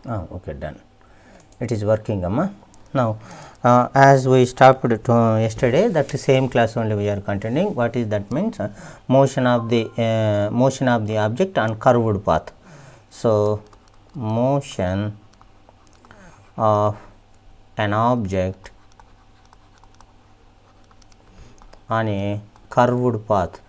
Okay, done. It is working, Amma. Now as we stopped yesterday, that same class only we are continuing. What is that means? Motion of the object on curved path. So motion of an object on a curved path.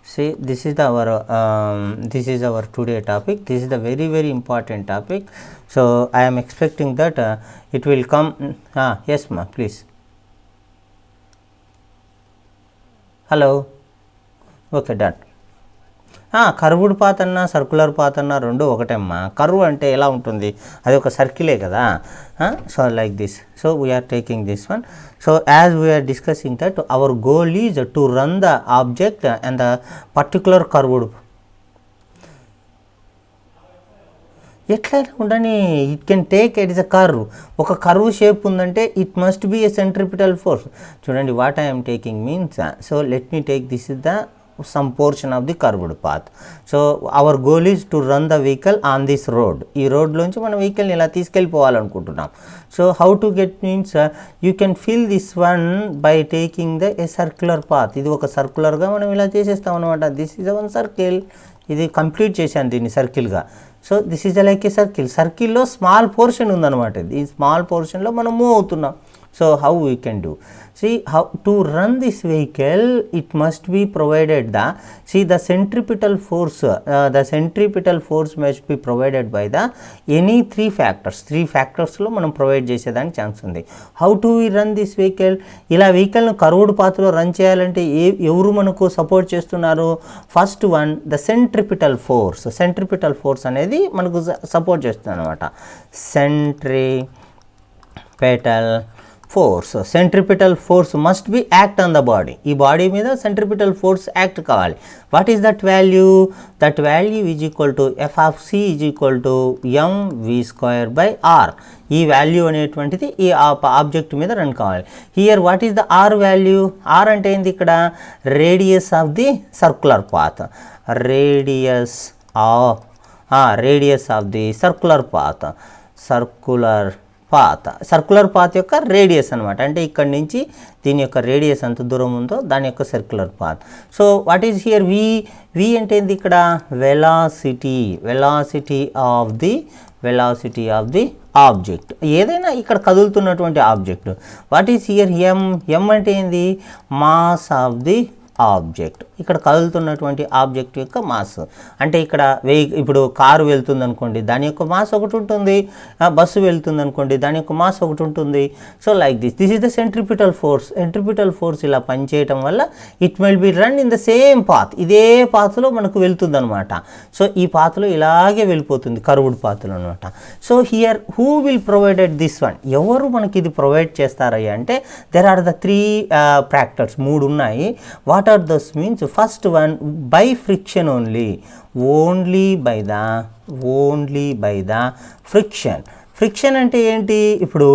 See, this is our today topic. This is the very, very important topic. So I am expecting that it will come. Yes, ma, please. Hello. Okay, done. Curved path అన్నా circular path అన్నా రెండు ఒకటేమ్మా. Curve అంటే ఎలా ఉంటుంది, అది ఒక సర్కిలే కదా. So like this. So we are taking this one. So as we are discussing that our goal is to run the object and the particular curved. ఎట్లయినా ఉండని, it can take it is a curve. ఒక curve shape ఉందంటే it must be a centripetal force. చూడండి, what I'm taking means, so let me take this is the some portion of the curved path. So our goal is to run the vehicle on this road. ఈ road లోంచి మనం vehicle ని ఇలా తీసుకెళ్ళిపోవాలనుకుంటున్నాం. So how to get means, you can fill this one by taking the a circular path. ఇది ఒక సర్క్యులర్గా మనం ఇలా చేసేస్తాం అనమాట. This is one circle. ఇది కంప్లీట్ చేశాను దీన్ని సర్కిల్గా. So this is like a సర్కిల్లో స్మాల్ పోర్షన్ ఉందన్నమాట. ఈ స్మాల్ పోర్షన్లో మనం మూవ్ అవుతున్నాం. So how we can do? See, how to run this vehicle, it must be provided the centripetal force. The centripetal force must be provided by the any three factors లో మనం provide చేసేదానికి chance ఉంది. How do we run this vehicle? ఇలా వెహికల్ను curved పాత్లో run చేయాలంటే ఎవరు మనకు support చేస్తున్నారు? First one, the centripetal force. Centripetal force అనేది మనకు సపోర్ట్ చేస్తుంది అనమాట. Centripetal force. Centripetal force must be act on the body. ఈ బాడీ మీద సెంట్రిపిటల్ ఫోర్స్ యాక్ట్ కావాలి. What is that value? That value is equal to F of C is equal to mv²/r. ఈ value అనేటువంటిది ఈ object మీద run కావాలి. Here what is the R value? R అంటే ఏంది ఇక్కడ? Radius of the circular path. Radius of the circular path యొక్క radius అనమాట. అంటే ఇక్కడ నుంచి దీని యొక్క రేడియస్ ఎంత దూరం ఉందో దాని యొక్క circular path. So what is here? V అంటే ఏంది ఇక్కడ? Velocity of the object. ఏదైనా ఇక్కడ కదులుతున్నటువంటి object. What is here? M అంటే ఏంది? Mass of the object. ఇక్కడ కదులుతున్నటువంటి ఆబ్జెక్ట్ యొక్క మాస్. అంటే ఇక్కడ ఇప్పుడు కారు వెళ్తుంది అనుకోండి, దాని యొక్క మాస్ ఒకటి ఉంటుంది. బస్సు వెళ్తుంది అనుకోండి, దాని యొక్క మాస్ ఒకటి ఉంటుంది. So like this is the centripetal force. Centripetal force ఇలా పనిచేయటం వల్ల it will be run in the same path. ఇదే పాత్లో మనకు వెళ్తుంది అనమాట. సో ఈ పాత్లో ఇలాగే వెళ్ళిపోతుంది, కర్వ్డ్ పాత్లో అనమాట. So here who will provided this one? ఎవరు మనకి ఇది ప్రొవైడ్ చేస్తారయ్యా అంటే, there are the three factors. 3 ఉన్నాయి. What are those means? First one, by friction only by the friction. Friction అంటే ఏంటి? ఇప్పుడు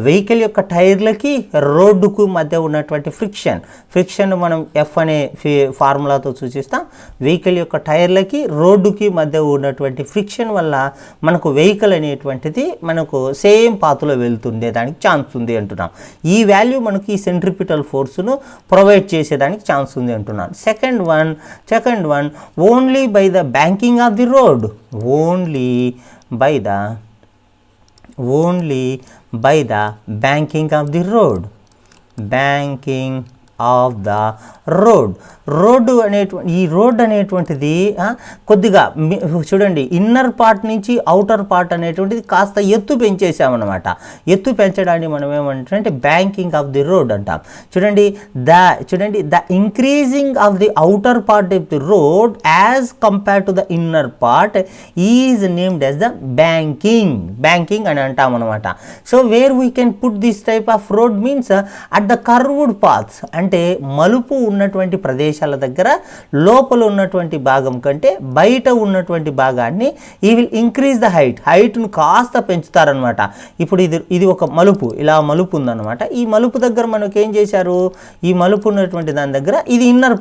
వెహికల్ యొక్క టైర్లకి రోడ్డుకు మధ్య ఉన్నటువంటి ఫ్రిక్షన్ మనం ఎఫ్ అనే ఫార్ములాతో సూచిస్తాం. వెహికల్ యొక్క టైర్లకి రోడ్డుకి మధ్య ఉన్నటువంటి ఫ్రిక్షన్ వల్ల మనకు వెహికల్ అనేటువంటిది మనకు సేమ్ పాత్లో వెళ్తుండేదానికి ఛాన్స్ ఉంది అంటున్నాం. ఈ వాల్యూ మనకి ఈ సెంట్రిపిటల్ ఫోర్స్ను ప్రొవైడ్ చేసేదానికి ఛాన్స్ ఉంది అంటున్నాను. Second one only by the banking of the road. Only by the banking of the road. ఈ రోడ్ అనేటువంటిది కొద్దిగా చూడండి, ఇన్నర్ పార్ట్ నుంచి అవుటర్ పార్ట్ అనేటువంటిది కాస్త ఎత్తు పెంచేసామన్నమాట. ఎత్తు పెంచడాన్ని మనం ఏమంటే బ్యాంకింగ్ ఆఫ్ ది రోడ్ అంటాం. చూడండి the increasing of the outer part of the road as compare to the inner part is named as the banking అని అంటాం అనమాట. So where we can put this type of road means at the curved paths. అంటే అంటే మలుపు ఉన్నటువంటి ప్రదేశాల దగ్గర లోపల ఉన్నటువంటి భాగం కంటే బయట ఉన్నటువంటి భాగాన్ని ఈ విల్ ఇంక్రీజ్ ద హైట్ను కాస్త పెంచుతారనమాట. ఇప్పుడు ఇది ఒక మలుపు, ఇలా మలుపు ఉందన్నమాట. ఈ మలుపు దగ్గర మనకు ఏం చేశారు, ఈ మలుపు ఉన్నటువంటి దాని దగ్గర ఇది ఇన్నర్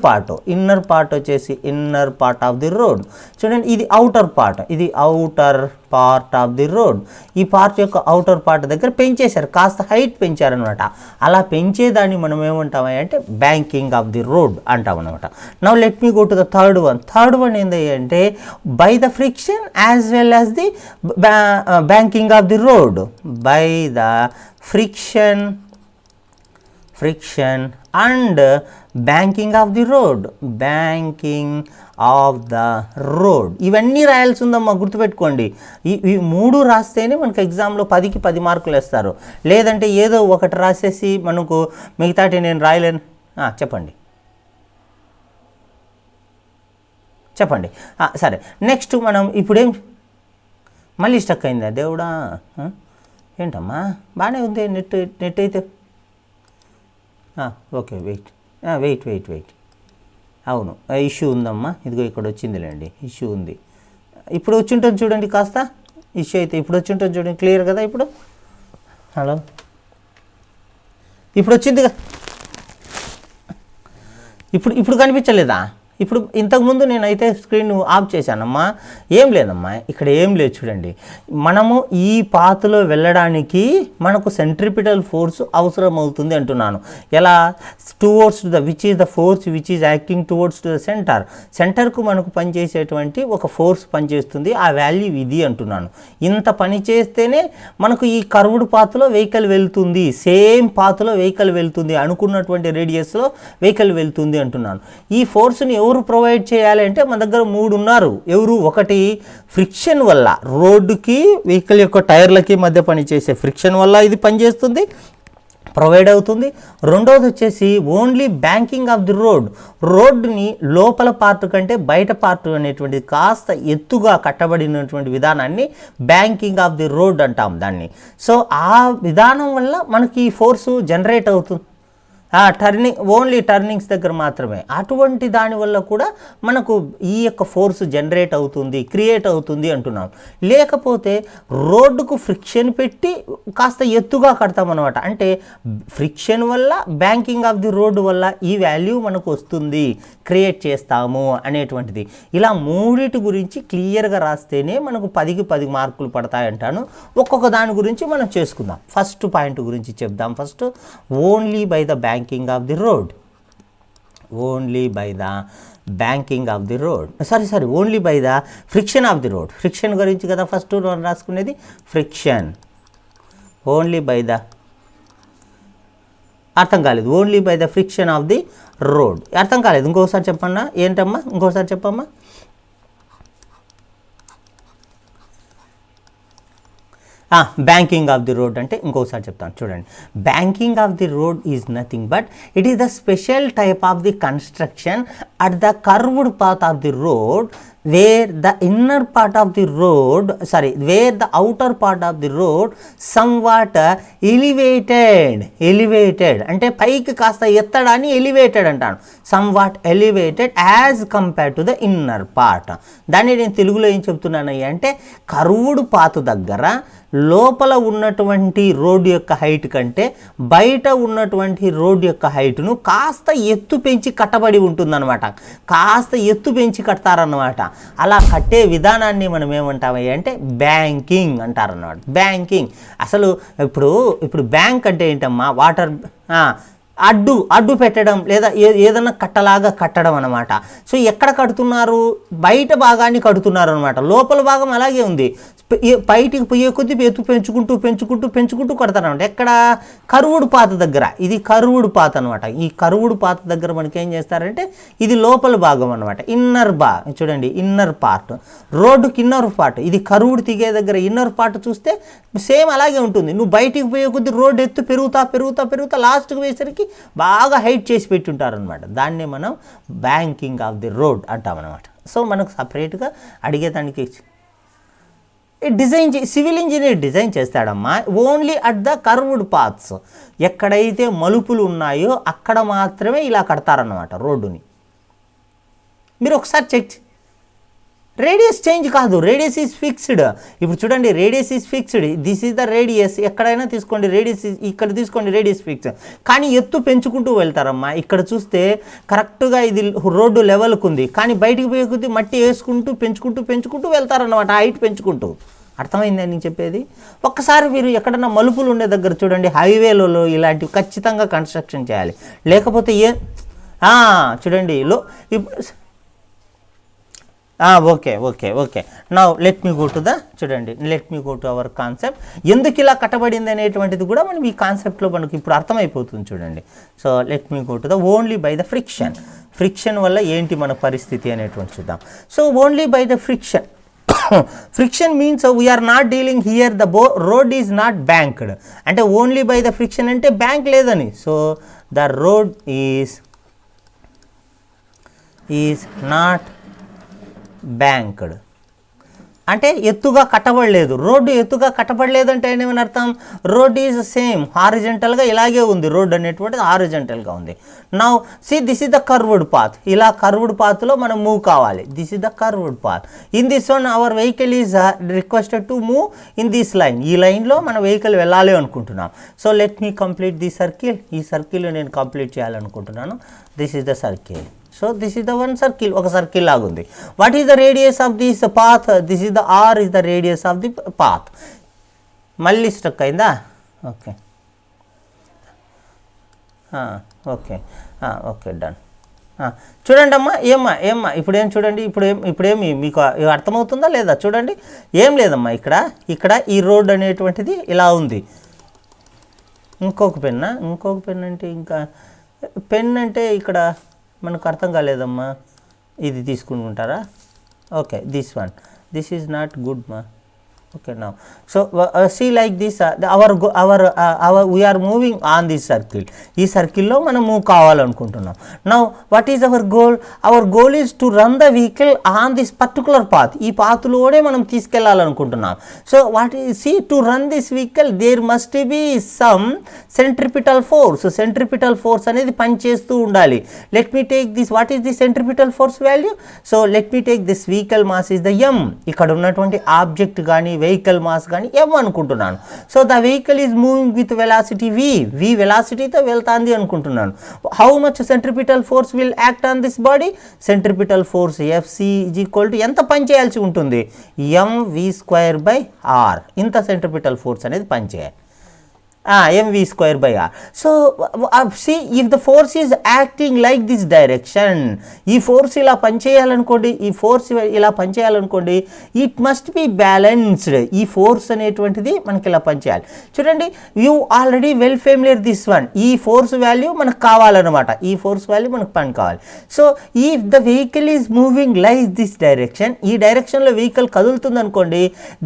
పార్ట్ వచ్చేసి inner part of the road. చూడండి, ఇది అవుటర్ పార్ట్, ఇది outer part of the road. ఈ పార్ట్ యొక్క అవుటర్ పార్ట్ దగ్గర పెంచేశారు, కాస్త హైట్ పెంచారనమాట. అలా పెంచేదాన్ని మనం ఏమంటామా అంటే బ్యాంకింగ్ ఆఫ్ ది రోడ్ అంటాం అనమాట. Now let me go to the third one ఏంటి అంటే by the friction as well as the banking of the road. By the friction and banking of the road. ఇవన్నీ రాయాల్సి ఉందమ్మా, గుర్తుపెట్టుకోండి. ఈ 3 రాస్తేనే మనకు ఎగ్జామ్లో 10కి 10 మార్కులు వేస్తారు. లేదంటే ఏదో ఒకటి రాసేసి మనకు మిగతాటి నేను రాయలేను. చెప్పండి. సరే, నెక్స్ట్ మనం ఇప్పుడేం మళ్ళీ స్టక్ అయిందా దేవుడా? ఏంటమ్మా, బాగానే ఉంది నెట్ అయితే. Okay, wait. అవును, ఇష్యూ ఉందమ్మా. ఇదిగో ఇక్కడ వచ్చిందిలేండి, ఇష్యూ ఉంది. ఇప్పుడు వచ్చి ఉంటుంది చూడండి, కాస్త ఇష్యూ అయితే ఇప్పుడు వచ్చి ఉంటుంది చూడండి. క్లియర్ కదా ఇప్పుడు? హలో, ఇప్పుడు వచ్చింది కదా? ఇప్పుడు కనిపించలేదా? ఇప్పుడు ఇంతకుముందు నేనైతే స్క్రీన్ ఆఫ్ చేశానమ్మా. ఏం లేదమ్మా, ఇక్కడ ఏం లేదు చూడండి. మనము ఈ పాత్లో వెళ్ళడానికి మనకు సెంట్రిపిటల్ ఫోర్స్ అవసరం అవుతుంది అంటున్నాను. ఎలా? Towards the which is the force which is acting towards to the సెంటర్కు మనకు పనిచేసేటువంటి ఒక ఫోర్స్ పనిచేస్తుంది. ఆ వాల్యూ ఇది అంటున్నాను. ఇంత పని చేస్తేనే మనకు ఈ కర్వ్డ్ పాత్లో వెహికల్ వెళ్తుంది, సేమ్ పాత్లో వెహికల్ వెళ్తుంది, అనుకున్నటువంటి రేడియస్లో వెహికల్ వెళ్తుంది అంటున్నాను. ఈ ఫోర్స్ని ఎవరు ప్రొవైడ్ చేయాలి అంటే మన దగ్గర 3 ఉన్నారు. ఎవరు? ఒకటి ఫ్రిక్షన్ వల్ల, రోడ్డుకి వెహికల్ యొక్క టైర్లకి మధ్య పనిచేసే ఫ్రిక్షన్ వల్ల ఇది పనిచేస్తుంది, ప్రొవైడ్ అవుతుంది. రెండోది వచ్చేసి ఓన్లీ బ్యాంకింగ్ ఆఫ్ ది రోడ్డుని లోపల పార్ట్ కంటే బయట పార్ట్ అనేటువంటిది కాస్త ఎత్తుగా కట్టబడినటువంటి విధానాన్ని బ్యాంకింగ్ ఆఫ్ ది రోడ్ అంటాం దాన్ని. సో ఆ విధానం వల్ల మనకి ఈ ఫోర్సు జనరేట్ అవుతుంది. ఓన్లీ టర్నింగ్స్ దగ్గర మాత్రమే. అటువంటి దానివల్ల కూడా మనకు ఈ యొక్క ఫోర్స్ జనరేట్ అవుతుంది, క్రియేట్ అవుతుంది అంటున్నాం. లేకపోతే రోడ్డుకు ఫ్రిక్షన్ పెట్టి కాస్త ఎత్తుగా కడతామన్నమాట. అంటే ఫ్రిక్షన్ వల్ల, బ్యాంకింగ్ ఆఫ్ ది రోడ్ వల్ల ఈ వాల్యూ మనకు వస్తుంది, క్రియేట్ చేస్తాము అనేటువంటిది. ఇలా 3 గురించి క్లియర్గా రాస్తేనే మనకు 10కి 10 మార్కులు పడతాయంటాను. ఒక్కొక్క దాని గురించి మనం చేసుకుందాం. ఫస్ట్ పాయింట్ గురించి చెప్దాం. First only by the banking of the road. Only by the banking of the road. Sorry, only by the friction of the road. Friction గురించి కదా ఫస్ట్ రాసుకునేది. ఫ్రిక్షన్ ఓన్లీ బై ద, అర్థం కాలేదు. Only by the friction of the road అర్థం కాలేదు. ఇంకోసారి చెప్పన్నా. ఏంటమ్మా, ఇంకోసారి చెప్పమ్మా. బ్యాంకింగ్ ఆఫ్ ది రోడ్ అంటే ఇంకోసారి చెప్తాను చూడండి. Banking of the road is nothing but it is the special type of the construction at the curved path of the road where the outer part of the road somewhat elevated అంటే పైకి కాస్త ఎత్తడాన్ని elevated అంటాను. somewhat elevated as compared to the inner part. దాన్ని నేను తెలుగులో ఏం చెప్తున్నాను అంటే కర్వ్డ్ పాత్ దగ్గర లోపల ఉన్నటువంటి రోడ్డు యొక్క హైట్ కంటే బయట ఉన్నటువంటి రోడ్డు యొక్క హైట్ను కాస్త ఎత్తు పెంచి కట్టబడి ఉంటుందన్నమాట. కాస్త ఎత్తు పెంచి కడతారన్నమాట. అలా కట్టే విధానాన్ని మనం ఏమంటామయ్య అంటే బ్యాంకింగ్ అంటారన్నమాట. బ్యాంకింగ్ అసలు ఇప్పుడు బ్యాంక్ అంటే ఏంటమ్మా? వాటర్ అడ్డు పెట్టడం లేదా ఏదన్నా కట్టలాగా కట్టడం అనమాట. సో ఎక్కడ కడుతున్నారు? బయట భాగాన్ని కడుతున్నారు అనమాట. లోపల భాగం అలాగే ఉంది. బయటికి పోయే కొద్ది ఎత్తు పెంచుకుంటూ కడతారనమాట. ఎక్కడ? కర్వ్డ్ పాత్ దగ్గర. ఇది కర్వ్డ్ పాత్ అనమాట. ఈ కర్వ్డ్ పాత్ దగ్గర మనకి ఏం చేస్తారంటే ఇది లోపల భాగం అనమాట. చూడండి, ఇన్నర్ పార్ట్. రోడ్డుకి ఇన్నర్ పార్ట్. ఇది కర్వ్డ్ తిగే దగ్గర ఇన్నర్ పార్ట్ చూస్తే సేమ్ అలాగే ఉంటుంది. నువ్వు బయటికి పోయే కొద్ది రోడ్డు ఎత్తు పెరుగుతా లాస్ట్కి పోయేసరికి బాగా హైట్ చేసి పెట్టుంటారనమాట. దాన్నే మనం బ్యాంకింగ్ ఆఫ్ ది రోడ్ అంటామన్నమాట. సో మనకు సపరేట్గా అడిగేదానికి డిజైన్ సివిల్ ఇంజనీర్ డిజైన్ చేస్తాడమ్మా only at the curved paths. ఎక్కడైతే మలుపులు ఉన్నాయో అక్కడ మాత్రమే ఇలా కడతారన్నమాట రోడ్డుని. మీరు ఒకసారి చెక్, రేడియస్ చేంజ్ కాదు, రేడియస్ ఈజ్ ఫిక్స్డ్. ఇప్పుడు చూడండి, radius is fixed, this is the radius. ఎక్కడైనా తీసుకోండి రేడియస్, ఇక్కడ తీసుకోండి రేడియస్ ఫిక్స్. కానీ ఎత్తు పెంచుకుంటూ వెళ్తారమ్మా. ఇక్కడ చూస్తే కరెక్ట్గా ఇది రోడ్డు లెవెల్కి ఉంది, కానీ బయటికి పోయే కొద్దీ మట్టి వేసుకుంటూ పెంచుకుంటూ వెళ్తారన్నమాట, హైట్ పెంచుకుంటూ. అర్థమైందని నేను చెప్పేది? ఒక్కసారి మీరు ఎక్కడన్నా మలుపులు ఉండే దగ్గర చూడండి, హైవేలలో ఇలాంటివి ఖచ్చితంగా కన్స్ట్రక్షన్ చేయాలి. లేకపోతే చూడండి okay now let me go to our concept. ఎందుకు ఇలా కట్టబడింది అనేటువంటిది కూడా మనం ఈ కాన్సెప్ట్లో మనకి ఇప్పుడు అర్థమైపోతుంది చూడండి. So let me go to the only by the friction వల్ల ఏంటి మన పరిస్థితి అనేటువంటి చూద్దాం. So only by the friction means we are not dealing here the road is not banked. అంటే ఓన్లీ బై ద ఫ్రిక్షన్ అంటే బ్యాంక్ లేదని. So the road is not banked అంటే ఎత్తుగా కట్టబడలేదు. రోడ్డు ఎత్తుగా కట్టబడలేదు అంటే ఏమని అర్థం? రోడ్ ఈజ్ సేమ్ హారిజెంటల్గా ఇలాగే ఉంది, రోడ్ అనేటువంటిది హారిజెంటల్గా ఉంది. Now see this is the curved path. ఇలా కర్వ్డ్ పాత్లో మనం మూవ్ కావాలి. This is the curved path. In this one hour vehicle is requested to move in this line. ఈ లైన్లో మన వెహికల్ వెళ్ళాలి అనుకుంటున్నాం. So let me complete the circle. ఈ circle నేను కంప్లీట్ చేయాలనుకుంటున్నాను. This is the circle. So this is the one circle, ఒక circle లాగుంది. What is the radius of this path? This is the R is the radius of the path. మళ్ళీ struck అయిందా? Okay done. చూడండి అమ్మా, ఏమ్మా ఇప్పుడేం చూడండి, ఇప్పుడేమి మీకు అర్థమవుతుందా లేదా? చూడండి, ఏం లేదమ్మా, ఇక్కడ ఈ రోడ్ అనేటువంటిది ఇలా ఉంది. ఇంకొక పెన్ అంటే ఇంకా పెన్ అంటే ఇక్కడ మనకు అర్థం కాలేదమ్మా. ఇది తీసుకుంటారా? Okay, this is not good మా. Okay, now so see like this we are moving on this circle. ఈ సర్కిల్లో మనం move కావాలనుకుంటున్నాం. Now what is our goal is to run the vehicle on this particular path. ఈ పాత్లోనే మనం తీసుకెళ్లాలనుకుంటున్నాం. So to run this vehicle there must be some centripetal force. Centripetal force అనేది పనిచేస్తూ ఉండాలి. Let me take this. What is the centripetal force value? So let me take this vehicle mass is the m. ఇక్కడ ఉన్నటువంటి object కానీ vehicle mass కానీ m అనుకుంటున్నాను. So the vehicle is moving with velocity v వెలాసిటీతో వెళ్తాంది అనుకుంటున్నాను. How much centripetal force will act on this body? Centripetal force Fc = ఎంత పని చేయాల్సి ఉంటుంది? mv²/r. ఇంత సెంట్రిపిటల్ ఫోర్స్ అనేది పని చేయాలి. mv²/r. So see, if the force is acting like this direction, ఈ ఫోర్స్ ఇలా పనిచేయాలనుకోండి, ఇట్ మస్ట్ బి బ్యాలెన్స్డ్. ఈ ఫోర్స్ అనేటువంటిది మనకి ఇలా పనిచేయాలి. చూడండి, you already well familiar this one. ఈ ఫోర్స్ వాల్యూ మనకు కావాలన్నమాట, ఈ ఫోర్స్ వాల్యూ మనకు పని కావాలి. So if the vehicle is moving like this direction, ఈ డైరెక్షన్లో వెహికల్ కదులుతుంది అనుకోండి,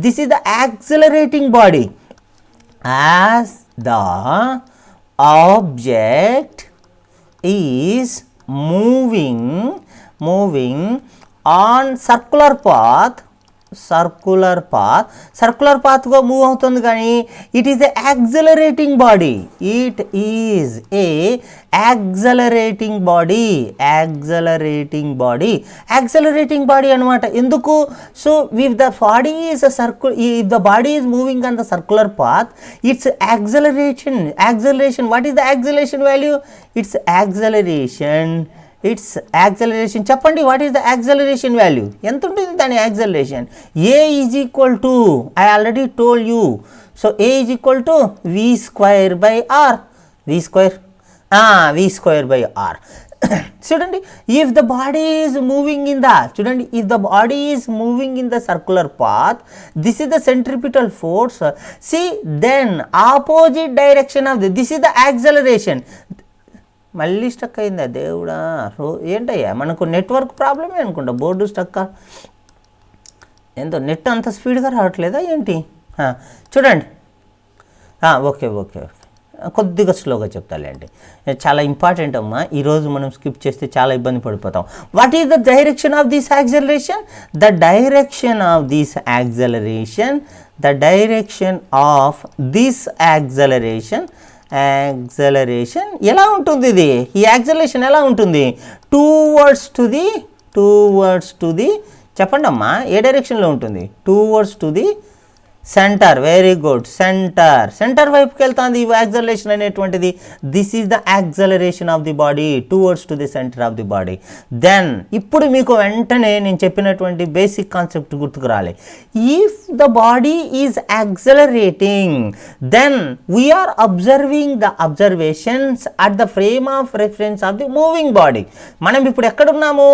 this is the accelerating body. As the object is moving on circular pathగా మూవ్ అవుతుంది, కానీ it is accelerating body. It is a accelerating body అనమాట. ఎందుకు? So if the body is if the body is moving on the circular path, it's acceleration. What is the acceleration value? It's acceleration. చెప్పండి, what is the acceleration value? ఎంత ఉంటుంది దాని acceleration? A is equal to, I already told you. So A is equal to v²/r. v²/r. చూడండి, if the body is moving in the circular path, this is the centripetal force. C then opposite direction of this is the acceleration. మళ్ళీ stuck అయిందా దేవుడా? ఏంటయ్యా, మనకు network ప్రాబ్లమే అనుకుంటా, board stuck. ఎంతో net అంత స్పీడ్గా రావట్లేదా ఏంటి? చూడండి, ఓకే కొద్దిగా స్లోగా చెప్తాలేండి, చాలా ఇంపార్టెంట్ అమ్మా. ఈరోజు మనం స్కిప్ చేస్తే చాలా ఇబ్బంది పడిపోతాం. What is the direction of this acceleration? The direction of this acceleration, the direction of this acceleration ఎలా ఉంటుంది? ఇది ఈ యాక్సలరేషన్ ఎలా ఉంటుంది? టువర్డ్స్ టు ది చెప్పండి అమ్మా, ఏ డైరెక్షన్లో ఉంటుంది? Towards to the centre. Very good, centre వైపుకి వెళ్తుంది ఈ యాక్సలరేషన్ అనేటువంటిది. This is the acceleration of the body towards to the centre of the body. Then ఇప్పుడు మీకు వెంటనే నేను చెప్పినటువంటి బేసిక్ కాన్సెప్ట్ గుర్తుకు రాలి. If the body is accelerating, then we are observing the observations at the frame of reference of the moving body. మనం ఇప్పుడు ఎక్కడున్నాము?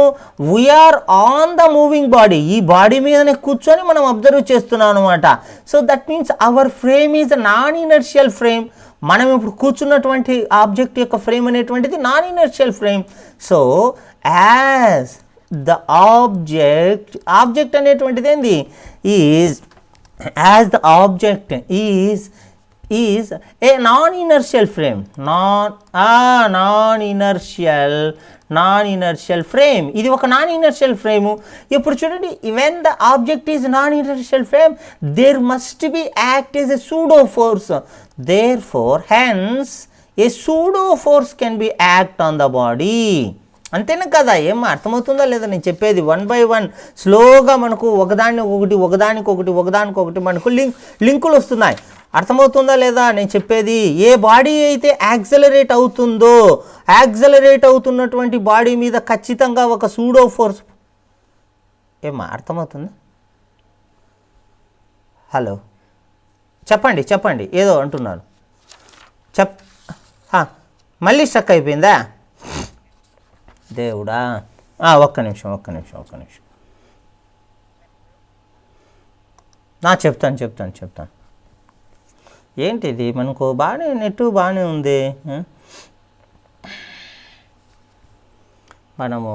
We are on the moving body. ఈ బాడీ మీదనే కూర్చొని మనం అబ్జర్వ్ చేస్తున్నాం అనమాట. So that means our frame is non inertial frame. మనం ఇప్పుడు కూర్చున్నటువంటి ఆబ్జెక్ట్ యొక్క ఫ్రేమ్ అనేటువంటిది non inertial frame. So as the object అనేటువంటిది ఏంది? As the object is a non inertial frame, non inertial frame. ఇది ఒక నాన్ ఇనర్షియల్ ఫ్రేము. ఇప్పుడు చూడండి, when the object is non inertial frame, there must be act is a pseudo force. Therefore hence a pseudo force can be act on the body. అంతేనా కదా? ఏం అర్థమవుతుందా లేదా నేను చెప్పేది? 1 by 1 స్లోగా మనకు ఒకదానికొకటి మనకు లింకులు వస్తున్నాయి. అర్థమవుతుందా లేదా నేను చెప్పేది? ఏ బాడీ అయితే యాక్సలరేట్ అవుతున్నటువంటి బాడీ మీద ఖచ్చితంగా ఒక సూడో ఫోర్స్. ఏమ్మా అర్థమవుతుందా? హలో, చెప్పండి ఏదో అంటున్నారు. మళ్ళీ స్టక్ అయిపోయిందా? దేవుడా, ఒక్క నిమిషం. చెప్తాను. ఏంటిది? మనకు నెట్ బాగానే ఉంది. మనము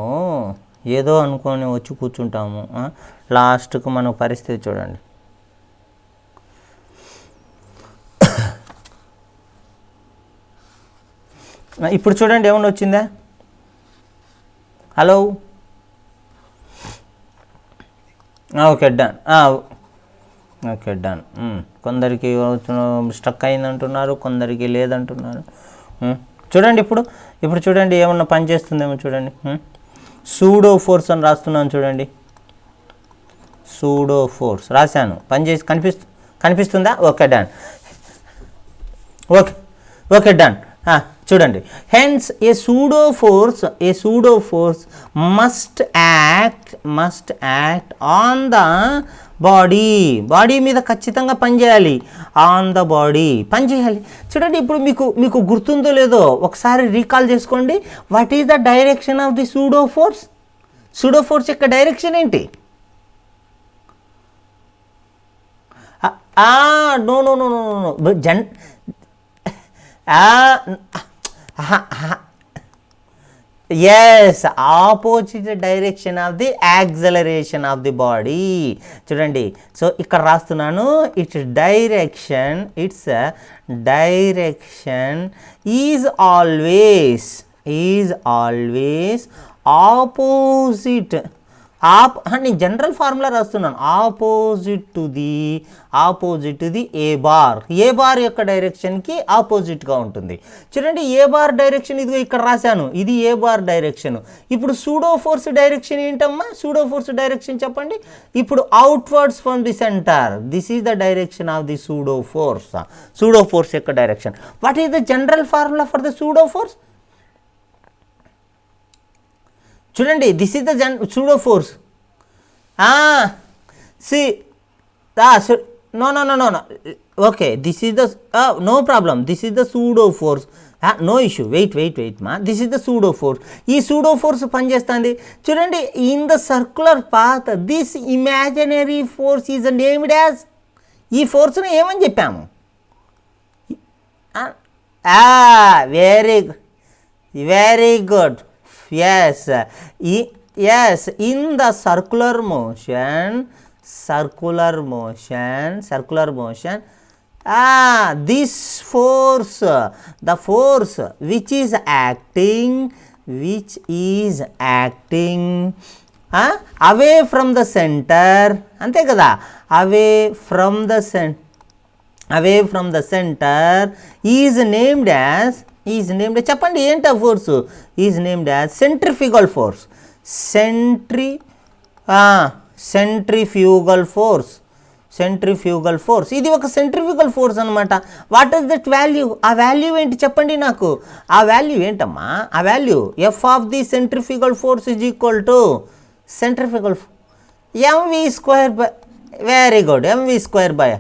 ఏదో అనుకొని వచ్చి కూర్చుంటాము, లాస్ట్కు మన పరిస్థితి చూడండి. ఇప్పుడు చూడండి ఏమన్నా వచ్చిందా? Hello, okay done. కొందరికి స్టక్ అయిందంటున్నారు, కొందరికి లేదంటున్నారు. చూడండి ఇప్పుడు చూడండి ఏమన్నా పని చేస్తుందేమో చూడండి. సూడో ఫోర్స్ అని రాస్తున్నాను చూడండి. సూడో ఫోర్స్ రాశాను, పనిచేసి కనిపిస్తుందా? Okay done. చూడండి, hence a pseudo force must act on the body మీద ఖచ్చితంగా పనిచేయాలి. ఆన్ ద బాడీ పనిచేయాలి. చూడండి, ఇప్పుడు మీకు గుర్తుందో లేదో ఒకసారి రీకాల్ చేసుకోండి. What is the direction of the pseudo force యొక్క డైరెక్షన్ ఏంటి? No yes, opposite direction of the acceleration of the body. చూడండి, సో ఇక్కడ రాస్తున్నాను, its direction is always opposite. నేను జనరల్ ఫార్ములా రాస్తున్నాను. Opposite to the A bar యొక్క డైరెక్షన్కి ఆపోజిట్గా ఉంటుంది. చూడండి, ఏ బార్ డైరెక్షన్ ఇదిగో ఇక్కడ రాశాను, ఇది ఏ బార్ డైరెక్షన్. ఇప్పుడు సూడో ఫోర్స్ డైరెక్షన్ ఏంటమ్మా? సూడో ఫోర్స్ డైరెక్షన్ చెప్పండి. ఇప్పుడు outwards from the centre, this is the direction of the pseudo force యొక్క డైరెక్షన్. What is the general formula for the pseudo force? చూడండి, this is the pseudo force. No. Okay, this is the no problem. This is the pseudo force. No issue. Wait ma. This is the pseudo force. ఈ pseudo force పనిచేస్తుంది. చూడండి, in the circular path, this imaginary force is named as. ఈ ఫోర్స్ని ఏమని చెప్పాము? Very good. Yes, in the circular motion, this force, the force which is acting away from the center, అంతే కదా, away from the center is named as చెప్పండి ఏంటి ఆ force, is named as centrifugal force. Centrifugal force ఇది ఒక centrifugal force అనమాట. What is that value, ఆ value ఏంటి చెప్పండి నాకు, ఆ వాల్యూ ఏంటమ్మా, ఆ value F of the centrifugal force is equal to centrifugal M V square by, very good, M V square by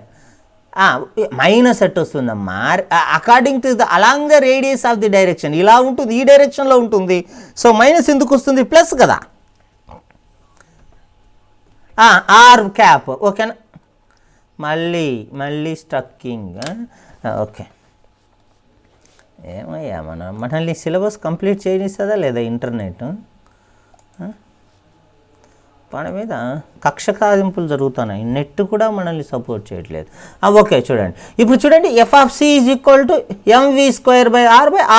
minus at వస్తుందమ్మా, according to the along the radius of the direction, ఇలా ఉంటుంది, ఈ డైరెక్షన్లో ఉంటుంది. సో మైనస్ ఎందుకు వస్తుంది, plus కదా, are cap. ఓకేనా, మళ్ళీ స్ట్రక్కింగ్. ఓకే, ఏమయ్యా మనల్ని సిలబస్ కంప్లీట్ చేయనిస్తుందా లేదా ఇంటర్నెట్? మన మీద కక్ష సాధింపులు జరుగుతున్నాయి, నెట్ కూడా మనల్ని సపోర్ట్ చేయట్లేదు. ఓకే చూడండి, ఇప్పుడు చూడండి F of C is equal to MV square by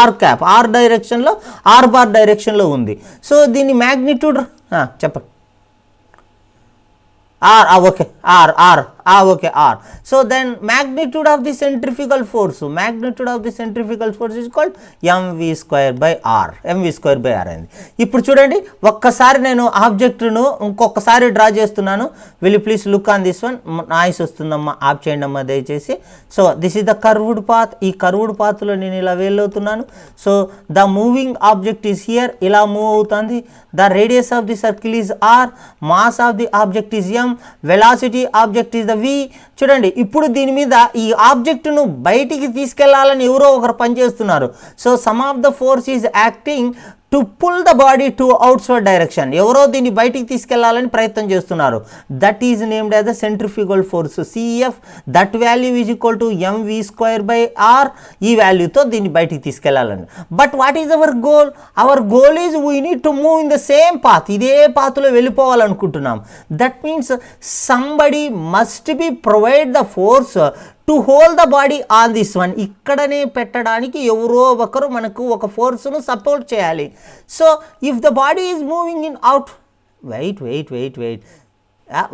R cap, R డైరెక్షన్లో, ఆర్ బార్ డైరెక్షన్లో ఉంది. సో దీని మ్యాగ్నిట్యూడ్ చెప్పండి, okay okay R. So then magnitude of the centrifugal force is called M V square by R అయింది. ఇప్పుడు చూడండి, ఒక్కసారి నేను ఆబ్జెక్ట్ను ఇంకొకసారి డ్రా చేస్తున్నాను. Will please look on this one. Noise వస్తుందమ్మా, ఆఫ్ చేయండి అమ్మా దయచేసి. So this is the curved path, ఈ కర్వ్డ్ పాత్లో నేను ఇలా వెళ్ళవుతున్నాను. So the moving object is here, ఇలా మూవ్ అవుతుంది. The radius of the circle is R, mass of the object is M, velocity object is the V. చూడండి, ఇప్పుడు దీని మీద ఈ ఆబ్జెక్ట్ను బయటికి తీసుకెళ్లాలని ఎవరో ఒకరు పనిచేస్తున్నారు. So some of the force is acting to pull the body to outward direction, ఎవరో దీన్ని బయటికి తీసుకెళ్లాలని ప్రయత్నం చేస్తున్నారు. That is named as the centrifugal force C F. That value is equal to MV square by R, ఈ వాల్యూతో దీన్ని బయటికి తీసుకెళ్లాలని. But what is our goal? Our goal is we need to move in the same path, ఇదే పాత్లో వెళ్ళిపోవాలనుకుంటున్నాం. That means somebody must B provide the force to hold the body on this one, ఇక్కడనే పెట్టడానికి ఎవరో ఒకరు మనకు ఒక ఫోర్స్ను సపోర్ట్ చేయాలి. So if the body is moving in out,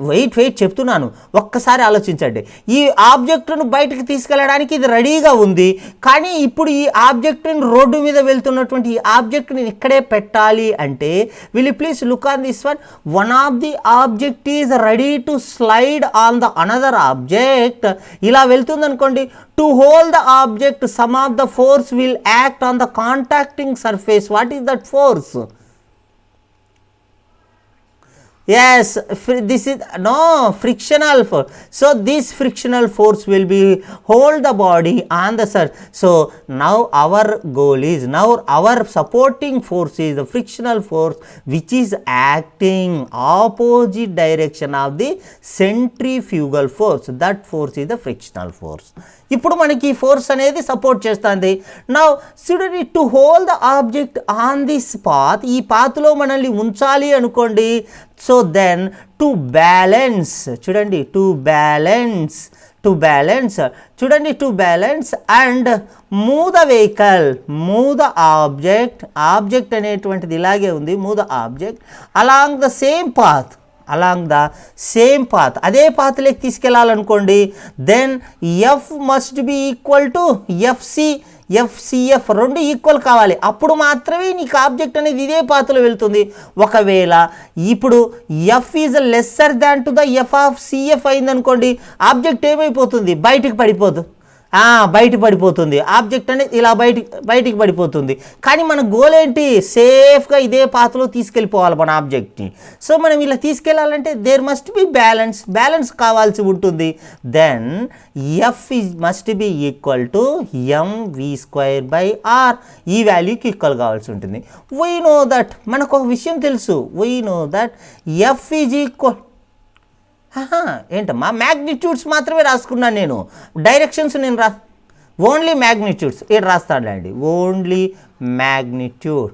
wait చెప్తున్నాను, ఒక్కసారి ఆలోచించండి. ఈ ఆబ్జెక్టును బయటకు తీసుకెళ్ళడానికి ఇది రెడీగా ఉంది, కానీ ఇప్పుడు ఈ ఆబ్జెక్టుని రోడ్డు మీద వెళ్తున్నటువంటి ఈ ఆబ్జెక్ట్ని ఇక్కడే పెట్టాలి అంటే, will you please look on this one of the object is ready to slide on the another object. ఇలా వెళ్తుంది అనుకోండి, to hold the object some of the force will act on the contacting surface. What is that force? Yes, this is frictional force. So this frictional force will be hold the body on the surface. So now our goal is, now our supporting force is the frictional force which is acting opposite direction of the centrifugal force. That force is the frictional force. ఇప్పుడు మనకి ఈ force అనేది support చేస్తుంది. Now చూడండి, to hold the object on this path, ఈ పాత్లో మనల్ని ఉంచాలి అనుకోండి. సో దెన్ టు బ్యాలెన్స్, చూడండి to balance and move the vehicle, move the object అనేటువంటిది ఇలాగే ఉంది, move the object along the same path, అదే పాత్లోకి తీసుకెళ్ళాలనుకోండి. Then F must be equal to F C F, రెండు ఈక్వల్ కావాలి, అప్పుడు మాత్రమే నీకు ఆబ్జెక్ట్ అనేది ఇదే పాత్లో వెళ్తుంది. ఒకవేళ ఇప్పుడు F is lesser than to the F of CF అయిందనుకోండి, ఆబ్జెక్ట్ ఏమైపోతుంది, బయటికి పడిపోతుంది. ఆబ్జెక్ట్ అనేది ఇలా బయటికి పడిపోతుంది. కానీ మన గోల్ ఏంటి, సేఫ్గా ఇదే పాత్లో తీసుకెళ్ళిపోవాలి మన ఆబ్జెక్ట్ని. సో మనం ఇలా తీసుకెళ్ళాలంటే దేర్ మస్ట్ బి బ్యాలెన్స్ కావాల్సి ఉంటుంది. Then F must be equal to MV square by R, ఈ వాల్యూకి ఈక్వల్ కావాల్సి ఉంటుంది. వీ నో దట్, మనకు ఒక విషయం తెలుసు, we know that F is equal, ఏంటమ్మా మ్యాగ్నిట్యూడ్స్ మాత్రమే రాసుకున్నాను నేను, డైరెక్షన్స్ నేను ఓన్లీ మ్యాగ్నిట్యూడ్స్ ఏడు రాస్తాడండి, ఓన్లీ మ్యాగ్నిట్యూడ్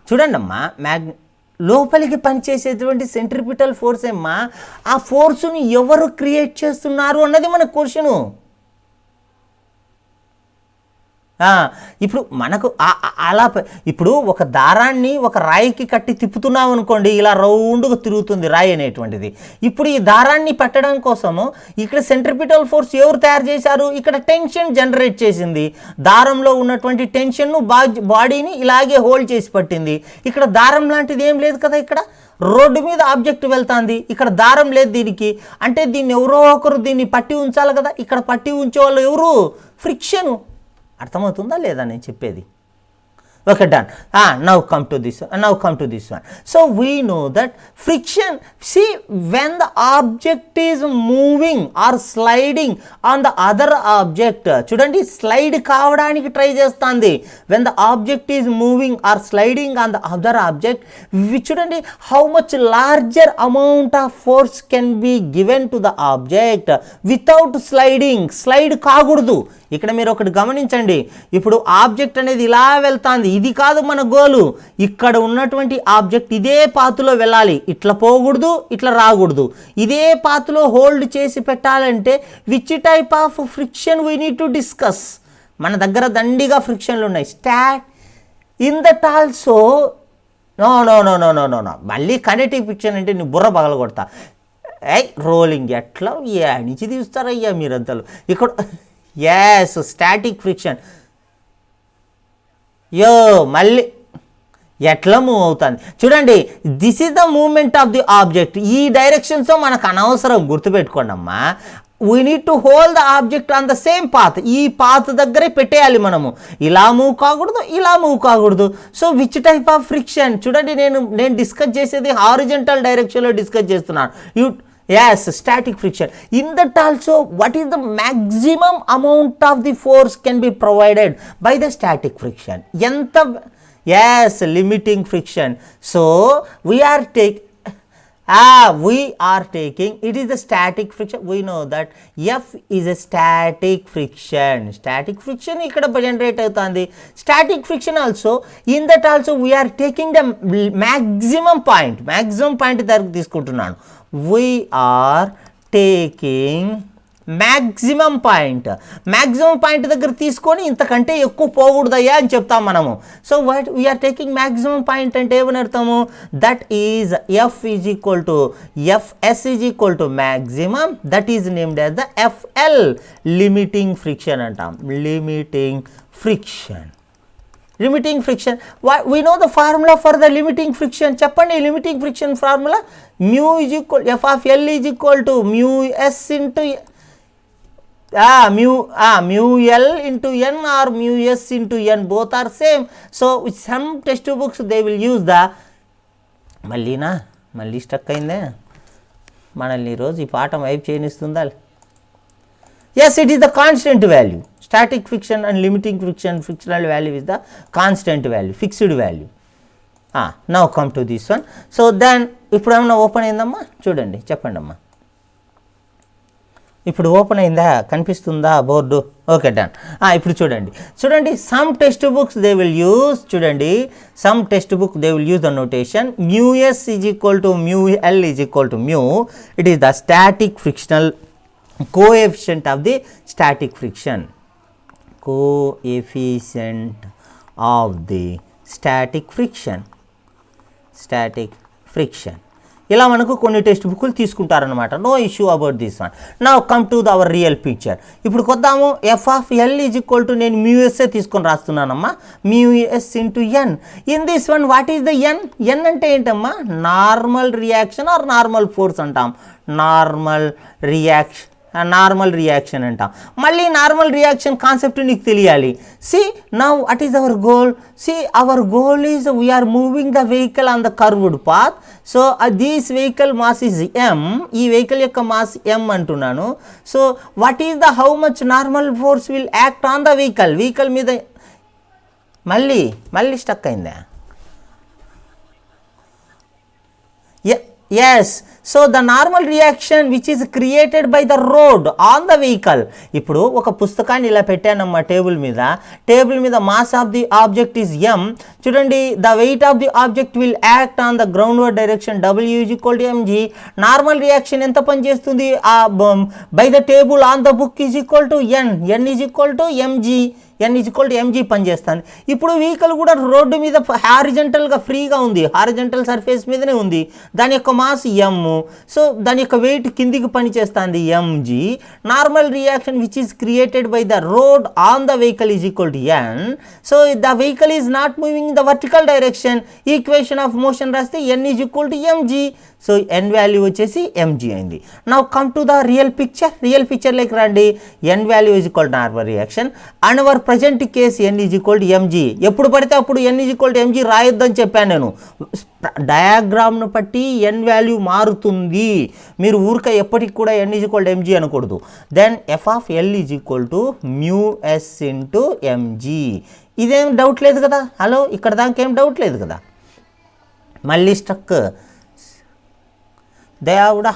చూడండి అమ్మా, లోపలికి పనిచేసేటువంటి సెంట్రిపిటల్ ఫోర్స్ ఏమ్మా. ఆ ఫోర్సుని ఎవరు క్రియేట్ చేస్తున్నారు అన్నది మన క్వశ్చను. ఇప్పుడు మనకు అలా ఇప్పుడు ఒక దారాన్ని ఒక రాయికి కట్టి తిప్పుతున్నాం అనుకోండి, ఇలా రౌండ్గా తిరుగుతుంది రాయి అనేటువంటిది. ఇప్పుడు ఈ దారాన్ని పెట్టడం కోసము ఇక్కడ సెంట్రిపిటల్ ఫోర్స్ ఎవరు తయారు చేశారు? ఇక్కడ టెన్షన్ జనరేట్ చేసింది. దారంలో ఉన్నటువంటి టెన్షన్ను బాడీని ఇలాగే హోల్డ్ చేసి పట్టింది. ఇక్కడ దారం లాంటిది ఏం లేదు కదా. ఇక్కడ రోడ్డు మీద ఆబ్జెక్ట్ వెళ్తుంది, ఇక్కడ దారం లేదు దీనికి. అంటే దీన్ని ఎవరో ఒకరు దీన్ని పట్టి ఉంచాలి కదా. ఇక్కడ పట్టి ఉంచే వాళ్ళు ఎవరు? ఫ్రిక్షను. అర్థమవుతుందా లేదా నేను చెప్పేది? Okay, done. Now come to this one. So we know that friction, see, when the object is moving or sliding on the other object, చూడండి slide కావడానికి ట్రై చేస్తుంది. When the object is moving or sliding on the other object, చూడండి how much larger amount of force can be given to the object without sliding. Slide కాకూడదు. ఇక్కడ మీరు ఒకటి గమనించండి. ఇప్పుడు ఆబ్జెక్ట్ అనేది ఇలా వెళ్తుంది, ఇది కాదు మన గోలు. ఇక్కడ ఉన్నటువంటి ఆబ్జెక్ట్ ఇదే పాత్లో వెళ్ళాలి, ఇట్లా పోకూడదు, ఇట్లా రాకూడదు. ఇదే పాత్లో హోల్డ్ చేసి పెట్టాలంటే which type of friction we need to discuss. మన దగ్గర దండిగా ఫ్రిక్షన్లు ఉన్నాయి. Start in that also no no no no no no no మళ్ళీ కనెక్టివ్ ఫ్రిక్షన్ అంటే నీ బుర్ర పగలగొడతా. రోలింగ్ ఎట్లా నుంచి తీస్తారయ్యా మీరంతలు. ఇక్కడ ఎస్ స్టాటిక్ ఫ్రిక్షన్ మళ్ళీ ఎట్లా మూవ్ అవుతుంది చూడండి. This is the moment of the object. ఈ డైరెక్షన్స్తో మనకు అనవసరం, గుర్తుపెట్టుకోండి అమ్మా. We need to hold the object on the same path. ఈ పాత్ దగ్గరే పెట్టేయాలి మనము. ఇలా మూవ్ కాకూడదు, ఇలా మూవ్ కాకూడదు. So which type of friction చూడండి, నేను డిస్కస్ చేసేది హారిజంటల్ డైరెక్షన్లో డిస్కస్ చేస్తున్నాను. Yes, static friction. In that also, what is the maximum amount of the force can be provided by the static friction? Yes, limiting friction. So we are taking it is the static friction. We know that F is a static friction. Static friction ikkada generate avutundi. Static friction also, in that also we are taking the maximum point దగ్గరికి తీసుకుంటున్నాను. We are taking maximum point దగ్గర తీసుకొని ఇంతకంటే ఎక్కువ పోకూడదయ్యా అని చెప్తాం మనము. So what we are taking maximum point అంటే ఏమని అర్థము? That is F is equal to F S is equal to maximum, that is named as the F L, limiting friction అంటాం. Limiting friction. We know the formula for the limiting friction. చెప్పండి limiting friction formula. mu is equal f of L is equal to mu s into mu L into n or mu s into n, both are same. So with some textbooks they will use the మళ్ళీ stuck అయిందే మనల్ని ఈరోజు ఈ పాఠం వైపు చేయనిస్తుందా? Yes, it is the constant value. Static friction and limiting friction, frictional value is the constant value, fixed value. Now come to this one. So then ఇప్పుడు ఏమన్నా open అయిందమ్మా చూడండి, చెప్పండి అమ్మా. ఇప్పుడు ఓపెన్ అయిందా, కనిపిస్తుందా బోర్డు? Okay, done. ఇప్పుడు చూడండి some textbooks they will use, చూడండి some textbook they will use the notation mu s is equal to mu L is equal to mu. It is the static frictional coefficient of the static friction. Coefficient of the static friction. ఇలా మనకు కొన్ని text బుక్లు తీసుకుంటారనమాట. No issue about this one. Now come to our real picture. ఇప్పుడు కొద్దాము F of L is equal to, నేను మ్యూఎస్ఏ తీసుకొని రాస్తున్నానమ్మా, mu S into N. In this one what is the N? N అంటే ఏంటమ్మా? Normal reaction or normal force అంటాం. Normal reaction అంటాం. మళ్ళీ నార్మల్ రియాక్షన్ కాన్సెప్ట్ నీకు తెలియాలి. See now what is our goal? See our goal is we are moving the vehicle on the curved path. So this vehicle mass is M. ఈ vehicle యొక్క mass M అంటున్నాను. So what is the how much normal force will act on the vehicle మీద? మళ్ళీ stuck అయిందా? Yes, so the normal reaction which is created by the road on the vehicle. ఇప్పుడు ఒక పుస్తకాన్ని ఇలా పెట్టానమ్మా టేబుల్ మీద mass of the object is m. చూడండి, the weight of the object will act on the గ్రౌండ్వర్డ్ direction w is equal to mg. Normal reaction ఎంత పనిచేస్తుంది? By the table on the book is equal to n is equal to mg. n is equal to mg పనిచేస్తుంది. ఇప్పుడు vehicle కూడా road మీద హారిజంటల్గా ఫ్రీగా ఉంది, horizontal surface మీదనే ఉంది. దాని యొక్క మాస్ m, సో దాని యొక్క వెయిట్ కిందికి పనిచేస్తుంది mg. Normal reaction which is created by the road on the vehicle is equal to n. So the vehicle is not moving in the vertical direction. Equation of motion రాస్తే n is equal to mg. So n value వచ్చేసి mg అయింది. Now come to the real picture like రండి. n value is equal to normal reaction and hour present case n is equal to mg. ఎప్పుడు పడితే అప్పుడు n is equal to mg రాయొద్దని చెప్పాను నేను. డయాగ్రామ్ను బట్టి n value మారుతుంది. మీరు ఊరిక ఎప్పటికి కూడా n is equal to mg అనకూడదు. Then f of l is equal to μs into mg. ఇదేం డౌట్ లేదు కదా? హలో, ఇక్కడ దాకా ఏం డౌట్ లేదు కదా? మళ్ళీ స్ట్రక్ దేవుడా,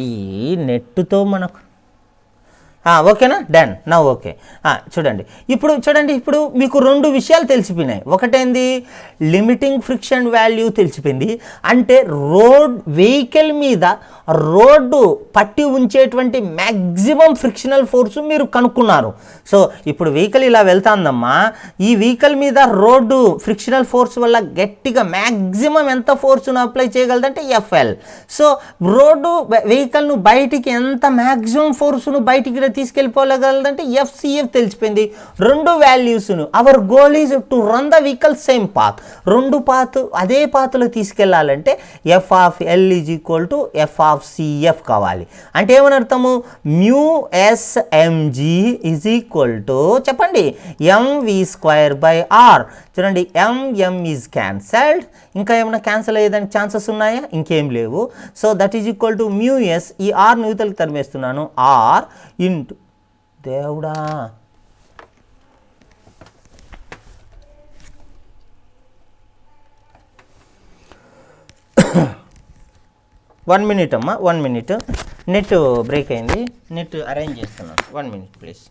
ఈ నెట్తో మనకు ఓకేనా? డన్. నా ఓకే. ఇప్పుడు మీకు రెండు విషయాలు తెలిసిపోయినాయి. ఒకటేంది, లిమిటింగ్ ఫ్రిక్షన్ వాల్యూ తెలిసిపోయింది. అంటే వెహికల్ మీద రోడ్డు పట్టి ఉంచేటువంటి మ్యాక్సిమం ఫ్రిక్షనల్ ఫోర్స్ మీరు కనుక్కున్నారు. సో ఇప్పుడు వెహికల్ ఇలా వెళ్తాందమ్మా, ఈ వెహికల్ మీద రోడ్డు ఫ్రిక్షనల్ ఫోర్స్ వల్ల గట్టిగా మ్యాక్సిమం ఎంత ఫోర్స్ను అప్లై చేయగలదంటే FL. సో రోడ్డు వెహికల్ను బయటికి ఎంత మ్యాక్సిమం ఫోర్స్ను బయటికి తీసుకెళ్ళిపోగలదంటే FCF తెలిసిపోయింది. రెండు వాల్యూస్ను our goal is to run the vehicle same path. అదే పాత్లో తీసుకెళ్లాలంటే F of L is equal to F of CF కావాలి. అంటే ఏమని అర్థము? μSmg ఈజ్ ఈక్వల్ టు చెప్పండి mv²/r. చూడండి, m ఈజ్ క్యాన్సల్డ్. ఇంకా ఏమైనా క్యాన్సిల్ అయ్యేదానికి ఛాన్సెస్ ఉన్నాయా? ఇంకేం లేవు. So that is equal to μs. ఈ r న్యూతలకి తరిమేస్తున్నాను, r ఇంటూ దేవుడా 1 minute అమ్మా, 1 minute. నెట్ బ్రేక్ అయింది, నెట్ అరేంజ్ చేస్తున్నాను. 1 minute please.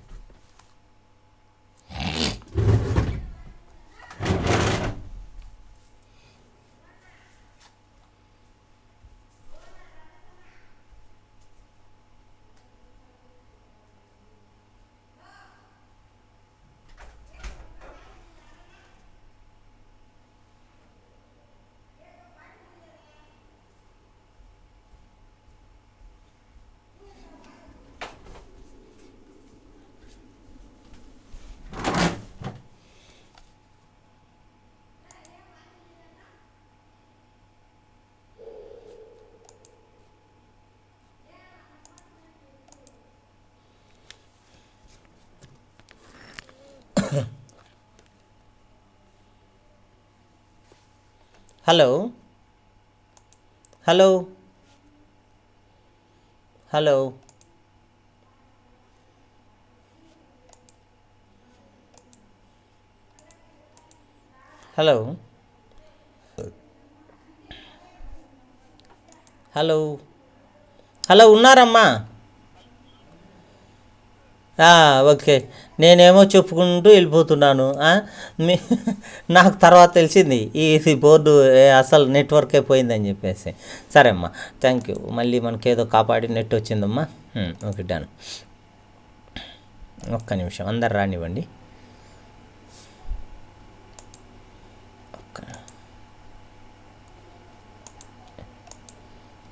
Hello hello hello hello hello hello ఉన్నారమ్మా? ఓకే, నేనేమో చెప్పుకుంటూ వెళ్ళిపోతున్నాను. నాకు తర్వాత తెలిసింది ఈ బోర్డు అసలు నెట్వర్కే పోయిందని చెప్పేసి. సరే అమ్మా, థ్యాంక్ యూ. మళ్ళీ మనకేదో కాపాడి నెట్ వచ్చిందమ్మా. Okay, done. ఒక్క నిమిషం, అందరు రానివ్వండి.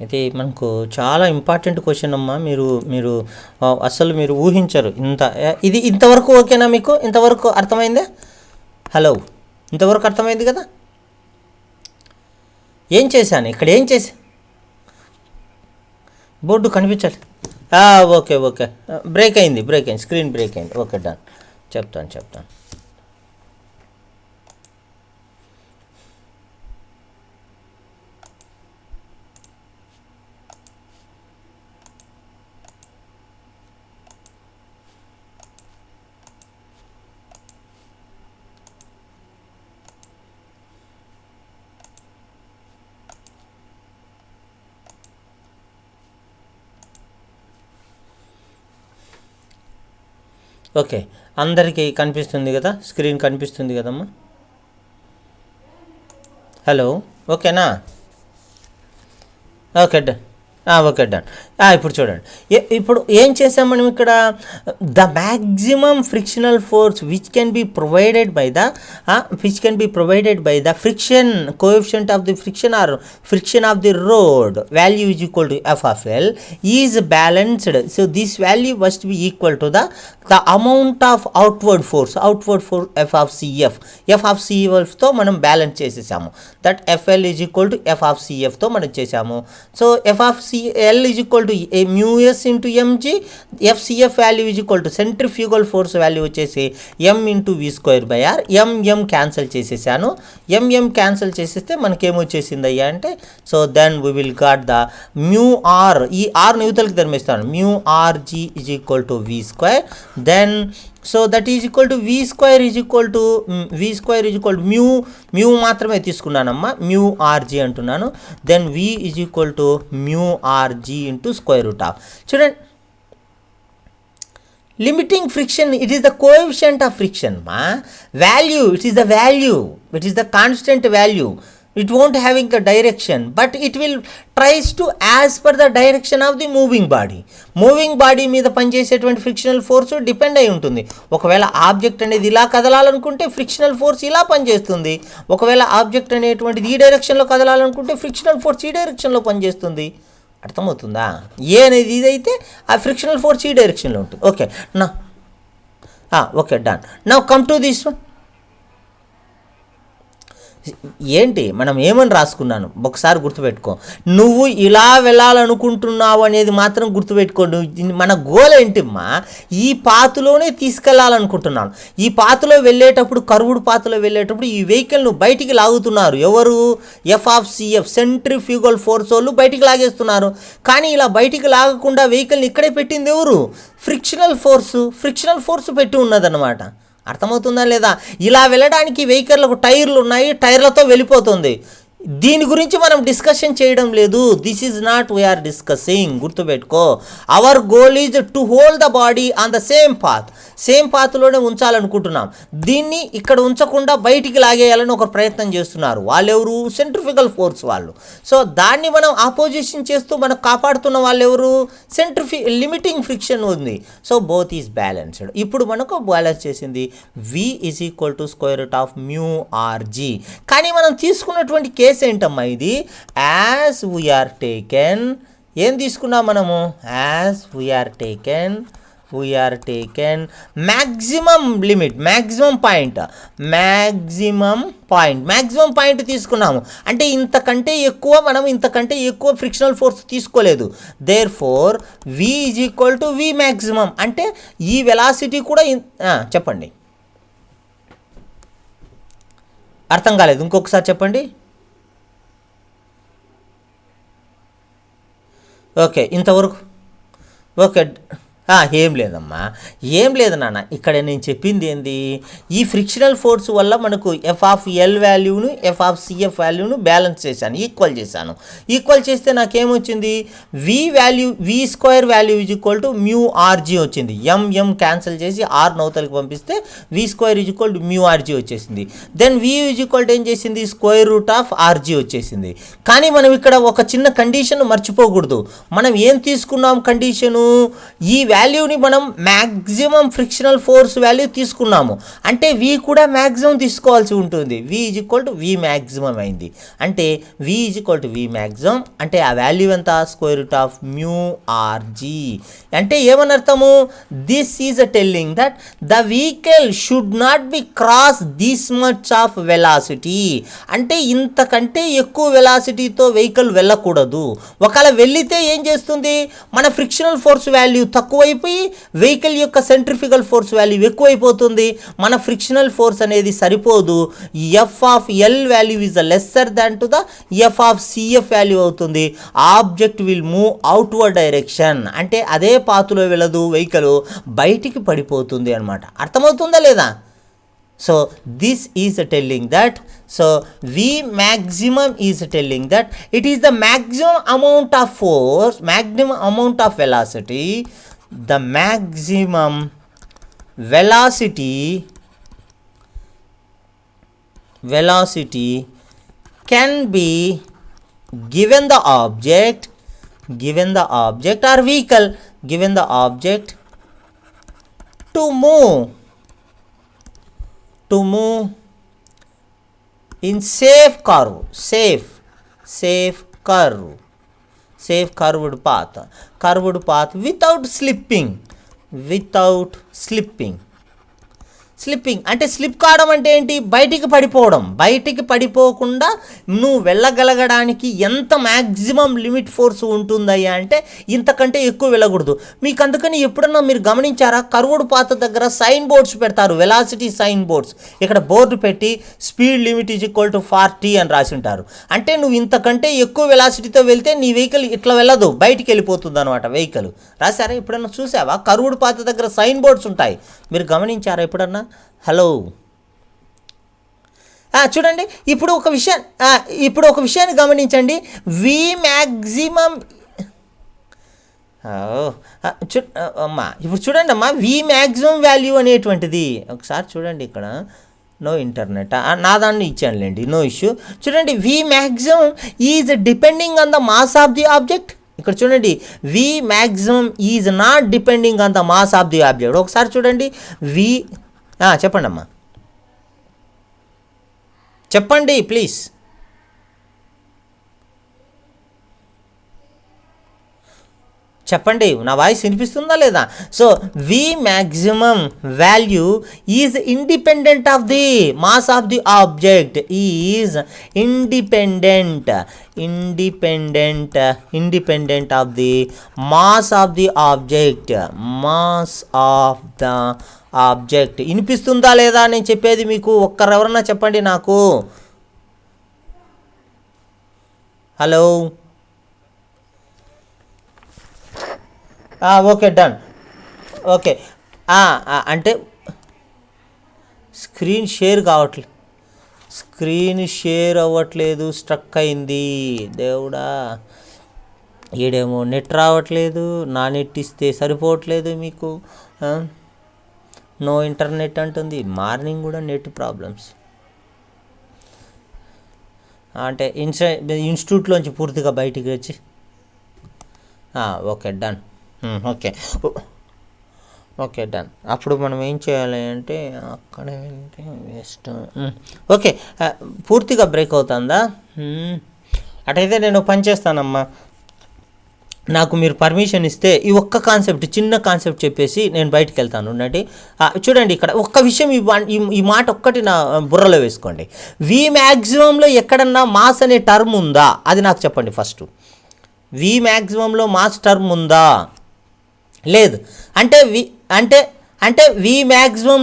ఇది మనకు చాలా ఇంపార్టెంట్ క్వశ్చన్ అమ్మా. మీరు అసలు మీరు ఊహించరు ఇది ఇంతవరకు. ఓకేనా మీకు? ఇంతవరకు అర్థమైందే? హలో, ఇంతవరకు అర్థమైంది కదా? ఏం చేశాను ఇక్కడ? ఏం చేశా? బోర్డు కనిపించాలి. ఓకే, బ్రేక్ అయింది, స్క్రీన్ బ్రేక్ అయింది. Okay, done. చెప్తాను. ఓకే, అందరికీ కనిపిస్తుంది కదా, స్క్రీన్ కనిపిస్తుంది కదమ్మా? హలో, ఓకేనా? Okay done. Okay done. ఇప్పుడు చూడండి, ఇప్పుడు ఏం చేసాం మనం ఇక్కడ? The maximum frictional force which can be provided by the friction coefficient of the friction or friction of the road value is equal to F of L is balanced. So this value must be equal to the amount of outward force F of సిఎఫ్తో మనం balance చేసేసాము. That F L is equal to F of సిఎఫ్తో మనం చేసాము. So F of C L is equal to mu S into M G, F C F value is equal to centrifugal force value వచ్చేసి M into V square by R. M M cancel చేసేసాను. M M cancel చేసేస్తే మనకేమొచ్చేసింది అయ్యా అంటే, so then we will got the mu R, ఈ R న్యూతలకి ధర్మిస్తాను, mu R G is equal to V square. Then so that is equal to V square is equal to mu మాత్రమే తీసుకున్నానమ్మా, మ్యూ ఆర్జీ అంటున్నాను. Then V is equal to mu RG into square root of. చూడండి, limiting friction, it is the coefficient of friction మా value, it is the constant value. It won't having the direction, but it will tries to as per the direction of the moving body మీద పనిచేసేటువంటి frictional force depend అయి ఉంటుంది. ఒకవేళ object అనేది ఇలా కదలాలనుకుంటే frictional force ఇలా పనిచేస్తుంది. ఒకవేళ ఆబ్జెక్ట్ అనేటువంటిది ఈ డైరెక్షన్లో కదలాలనుకుంటే ఫ్రిక్షనల్ ఫోర్స్ ఈ డైరెక్షన్లో పనిచేస్తుంది. అర్థమవుతుందా? ఏ అనేది ఇదైతే ఆ ఫ్రిక్షనల్ ఫోర్స్ ఈ డైరెక్షన్లో ఉంటుంది. ఓకే నా okay done. Now come to this one. ఏంటి మనం ఏమని రాసుకున్నాను ఒకసారి గుర్తుపెట్టుకో. నువ్వు ఇలా వెళ్ళాలనుకుంటున్నావు అనేది మాత్రం గుర్తుపెట్టుకో. మన గోల్ ఏంటిమ్మా, ఈ పాతులోనే తీసుకెళ్లాలనుకుంటున్నాను. ఈ పాతులో వెళ్ళేటప్పుడు, కర్వుడు పాతులో వెళ్ళేటప్పుడు ఈ వెహికల్ను బయటికి లాగుతున్నారు. ఎవరు? F of CF centrifugal force వాళ్ళు బయటికి లాగేస్తున్నారు. కానీ ఇలా బయటికి లాగకుండా వెహికల్ని ఇక్కడే పెట్టింది ఎవరు? ఫ్రిక్షనల్ ఫోర్స్ పెట్టి ఉన్నదన్నమాట. అర్థమవుతుందా లేదా? ఇలా వెళ్ళడానికి వెహికల్లకు టైర్లు ఉన్నాయి, టైర్లతో వెళ్ళిపోతుంది. దీని గురించి మనం డిస్కషన్ చేయడం లేదు. This is not we are discussing. గుర్తుపెట్టుకో, our goal is to hold the body on the same పాత్లోనే ఉంచాలనుకుంటున్నాం. దీన్ని ఇక్కడ ఉంచకుండా బయటికి లాగేయాలని ఒక ప్రయత్నం చేస్తున్నారు. వాళ్ళెవరు? సెంట్రిఫ్యూగల్ ఫోర్స్ వాళ్ళు. సో దాన్ని మనం ఆపోజిషన్ చేస్తూ మనం కాపాడుతున్న వాళ్ళెవరు? లిమిటింగ్ ఫ్రిక్షన్ ఉంది. So both is balanced. ఇప్పుడు మనకు బ్యాలెన్స్ చేసింది V is equal to square root of mu RG. కానీ మనం తీసుకున్నటువంటి కేసు ఏంటమ్మా ఇది? యాజ్ వీఆర్ టేకెన్, ఏం తీసుకున్నాం మనము? As we are taken maximum limit, maximum point తీసుకున్నాము. అంటే ఇంతకంటే ఎక్కువ ఫ్రిక్షనల్ ఫోర్స్ తీసుకోలేదు. Therefore V is equal to V maximum. అంటే ఈ వెలాసిటీ కూడా చెప్పండి, అర్థం కాలేదు, ఇంకొకసారి చెప్పండి. ఓకే, ఇంతవరకు ఓకే. ఏం లేదమ్మా, ఏం లేదు నాన్న. ఇక్కడ నేను చెప్పింది ఏంది? ఈ ఫ్రిక్షనల్ ఫోర్స్ వల్ల మనకు ఎఫ్ ఆఫ్ ఎల్ వాల్యూను ఎఫ్ ఆఫ్ సిఎఫ్ వాల్యూను బ్యాలెన్స్ చేశాను, ఈక్వల్ చేస్తే నాకేమొచ్చింది? V square value is equal to mu RG వచ్చింది. ఎంఎం క్యాన్సిల్ చేసి ఆర్ నౌతలకి పంపిస్తే V square is equal to mu RG వచ్చేసింది. Then V is equal to ఏం చేసింది? స్క్వేర్ రూట్ ఆఫ్ ఆర్జీ వచ్చేసింది. కానీ మనం ఇక్కడ ఒక చిన్న కండిషన్ మర్చిపోకూడదు. మనం ఏం తీసుకున్నాం కండిషను? ఈ వాల్యూని మనం మ్యాక్సిమం ఫ్రిక్షనల్ ఫోర్స్ వాల్యూ తీసుకున్నాము. అంటే వి కూడా మ్యాక్సిమం తీసుకోవాల్సి ఉంటుంది. V is equal to V maximum అయింది. అంటే V is equal to V maximum అంటే ఆ వాల్యూ ఎంత? Square root of mu RG. అంటే ఏమనర్థము? This is telling that the vehicle should not be cross this much of velocity. అంటే ఇంతకంటే ఎక్కువ వెలాసిటీతో వెహికల్ వెళ్ళకూడదు. ఒకవేళ వెళ్ళితే ఏం చేస్తుంది? మన ఫ్రిక్షనల్ ఫోర్స్ వాల్యూ తక్కువైపోయి వెహికల్ యొక్క సెంట్రిఫ్యూగల్ ఫోర్స్ వాల్యూ ఎక్కువైపోతుంది. మన ఫ్రిక్షనల్ ఫోర్స్ అనేది సరిపోదు. F of L value is lesser than to the F of CF value అవుతుంది. Object will move outward direction. అంటే అదే పాతులో వెళ్ళదు, వెహికల్ బయటికి పడిపోతుంది అనమాట. అర్థమవుతుందా లేదా? So this is telling that, so V maximum is telling that it is the maximum amount of force, maximum amount of velocity, the maximum velocity can be given the object or vehicle given the object to move in safe curved path without slipping అంటే slip కావడం అంటే ఏంటి? బయటికి పడిపోకుండా నువ్వు వెళ్ళగలగడానికి ఎంత maximum limit force ఉంటుందయ్యా అంటే ఇంతకంటే ఎక్కువ వెళ్ళకూడదు. మీకు అందుకని ఎప్పుడన్నా మీరు గమనించారా, కర్వ్డ్ పాత్ దగ్గర సైన్ బోర్డ్స్ పెడతారు, వెలాసిటీ సైన్ బోర్డ్స్. ఇక్కడ బోర్డు పెట్టి స్పీడ్ లిమిట్ = 40 అని రాసి ఉంటారు. అంటే నువ్వు ఇంతకంటే ఎక్కువ వెలాసిటీతో వెళ్తే నీ వెహికల్ ఇట్లా వెళ్ళదు, బయటికి వెళ్ళిపోతుంది అనమాట వెహికల్. రాశారా? ఎప్పుడన్నా చూసావా? కర్వ్డ్ పాత్ దగ్గర సైన్ బోర్డ్స్ ఉంటాయి, మీరు గమనించారా ఎప్పుడన్నా? హలో, చూడండి. ఇప్పుడు ఒక విషయాన్ని గమనించండి. వి మ్యాక్సిమం ఇప్పుడు చూడండి అమ్మా, వి మ్యాక్సిమం వాల్యూ అనేటువంటిది ఒకసారి చూడండి. ఇక్కడ నో ఇంటర్నెట్, నా దాన్ని ఇచ్చానులేండి, నో ఇష్యూ. చూడండి, V maximum is depending on the mass of the object. ఇక్కడ చూడండి, V maximum is not depending on the mass of the object. ఒకసారి చూడండి, చెప్పండి అమ్మా, చెప్పండి ప్లీజ్. చెప్పండి, నా వాయిస్ వినిపిస్తుందా లేదా? So V maximum value is independent of the mass of the object, is independent of the mass of the object. వినిపిస్తుందా లేదా నేను చెప్పేది మీకు? ఒక్కరెవరన్నా చెప్పండి నాకు. Hello, okay, done. ఓకే, అంటే స్క్రీన్ షేర్ అవ్వట్లేదు, స్ట్రక్ అయింది. దేవుడా, ఈడేమో నెట్ రావట్లేదు, నా నెట్ ఇస్తే సరిపోవట్లేదు మీకు. నో ఇంటర్నెట్ అంటుంది. మార్నింగ్ కూడా నెట్ ప్రాబ్లమ్స్, అంటే ఇన్స్టిట్యూట్లోంచి పూర్తిగా బయటికి వచ్చి. Okay, done. Okay, done. అప్పుడు మనం ఏం చేయాలి అంటే అక్కడ వేస్ట్. ఓకే, పూర్తిగా బ్రేక్ అవుతుందా? అటైతే నేను పని చేస్తానమ్మా. నాకు మీరు పర్మిషన్ ఇస్తే ఈ ఒక్క చిన్న కాన్సెప్ట్ చెప్పేసి నేను బయటికి వెళ్తాను. ఉండండి, చూడండి, ఇక్కడ ఒక్క విషయం, ఈ మాట ఒక్కటి నా బుర్రలో వేసుకోండి. వి మ్యాక్సిమంలో ఎక్కడన్నా మాస్ అనే టర్మ్ ఉందా? అది నాకు చెప్పండి ఫస్ట్. వి మ్యాక్సిమంలో మాస్ టర్మ్ ఉందా? లేదు. అంటే వి మ్యాక్సిమం